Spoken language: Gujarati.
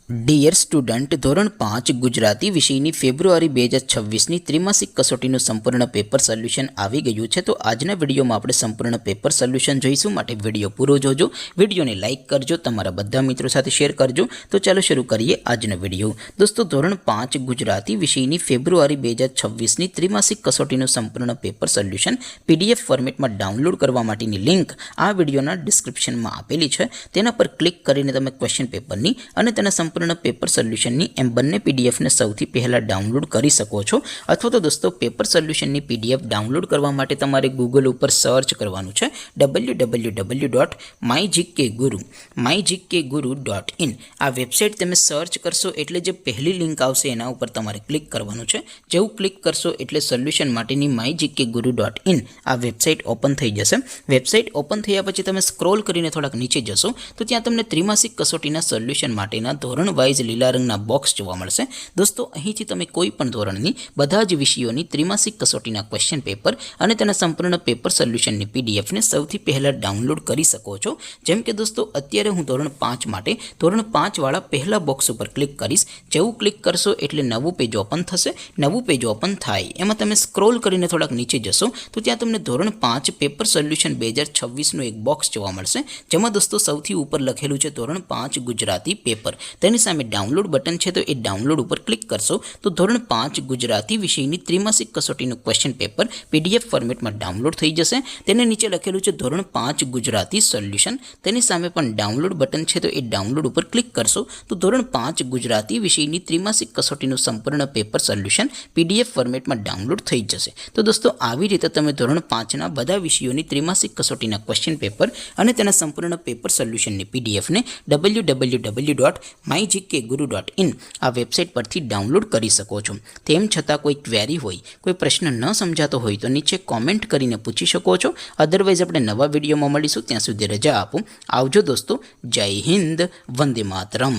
ડિયર સ્ટુડન્ટ, ધોરણ 5 ગુજરાતી વિષયની ફેબ્રુઆરી 2026ની ત્રિમાસિક કસોટીનું સંપૂર્ણ પેપર સોલ્યુશન આવી ગયું છે। તો આજના વિડીયોમાં આપણે સંપૂર્ણ પેપર સોલ્યુશન જોઈશું, માટે વિડીયો પૂરો જોજો, વિડીયોને લાઇક કરજો, તમારા બધા મિત્રો સાથે શેર કરજો। તો ચાલો શરૂ કરીએ આજનો વિડીયો। દોસ્તો, ધોરણ 5 ગુજરાતી વિષયની ફેબ્રુઆરી 2026ની ત્રિમાસિક કસોટીનું સંપૂર્ણ પેપર સોલ્યુશન PDF ફોર્મેટમાં ડાઉનલોડ કરવા માટેની લિંક આ વિડીયોના ડિસ્ક્રિપ્શનમાં આપેલી છે। તેના પર ક્લિક કરીને તમે ક્વેશ્ચન પેપરની અને તેના સંપૂર્ણ પેપર સોલ્યુશનની એમ બંને પીડીએફને સૌથી પહેલા ડાઉનલોડ કરી શકો છો। અથવા તો દોસ્તો, પેપર સોલ્યુશનની પીડીએફ ડાઉનલોડ કરવા માટે તમારે ગૂગલ ઉપર સર્ચ કરવાનું છે www.mygkguru.in। આ વેબસાઇટ તમે સર્ચ કરશો એટલે જે પહેલી લિંક આવશે એના ઉપર તમારે ક્લિક કરવાનું છે। જેવું ક્લિક કરશો એટલે સોલ્યુશન માટેની mygkguru.in આ વેબસાઇટ ઓપન થઈ જશે। વેબસાઇટ ઓપન થયા પછી તમે સ્ક્રોલ કરીને થોડાક નીચે જશો તો ત્યાં તમને ત્રિમાસિક કસોટીના સોલ્યુશન માટેના ધોરણ વાઇઝ લીલા રંગના બોક્સ જોવા મળશે। દોસ્તો, અહીંથી તમે કોઈ પણ ધોરણની બધા જ વિષયોની ત્રિમાસિક કસોટીના ક્વેશ્ચન પેપર અને તેના સંપૂર્ણ પેપર સોલ્યુશનની પીડીએફને સૌથી પહેલા ડાઉનલોડ કરી શકો છો। જેમ કે દોસ્તો, અત્યારે હું ધોરણ 5 માટે ધોરણ 5 વાળા પહેલા બોક્સ ઉપર ક્લિક કરીશ। જેવું ક્લિક કરશો એટલે નવું પેજ ઓપન થશે। નવું પેજ ઓપન થાય એમાં તમે સ્ક્રોલ કરીને થોડાક નીચે જશો તો ત્યાં તમને ધોરણ 5 પેપર સોલ્યુશન 2026નું એક બોક્સ જોવા મળશે, જેમાં દોસ્તો સૌથી ઉપર લખેલું છે ધોરણ 5 ગુજરાતી પેપર। તેની સામે ડાઉનલોડ બટન છે, તો એ ડાઉનલોડ ઉપર ક્લિક કરશો તો ધોરણ 5 ગુજરાતી વિષયની ત્રિમાસિક કસોટીનું ક્વેશ્ચન પેપર PDF ફોર્મેટમાં ડાઉનલોડ થઈ જશે। તેને નીચે લખેલું છે ધોરણ 5 ગુજરાતી સોલ્યુશન, તેની સામે પણ ડાઉનલોડ બટન છે, તો એ ડાઉનલોડ ઉપર ક્લિક કરશો તો ધોરણ 5 ગુજરાતી વિષયની ત્રિમાસિક કસોટીનું સંપૂર્ણ પેપર સોલ્યુશન PDF ફોર્મેટમાં ડાઉનલોડ થઈ જશે। તો દોસ્તો, આવી રીતે તમે ધોરણ 5ના બધા વિષયોની ત્રિમાસિક કસોટીના ક્વેશ્ચન પેપર અને તેના સંપૂર્ણ પેપર સોલ્યુશનની પીડીએફને www.mygkguru.in આ વેબસાઇટ પરથી ડાઉનલોડ કરી શકો છો। તેમ છતાં કોઈ ક્વેરી હોય, કોઈ પ્રશ્ન ન સમજાતો હોય તો નીચે કોમેન્ટ કરીને પૂછી શકો છો। અધરવાઇઝ આપણે નવા વિડીયોમાં મળીશું, ત્યાં સુધી રજા આપો। આવજો દોસ્તો, જય હિન્દ, વંદે માતરમ।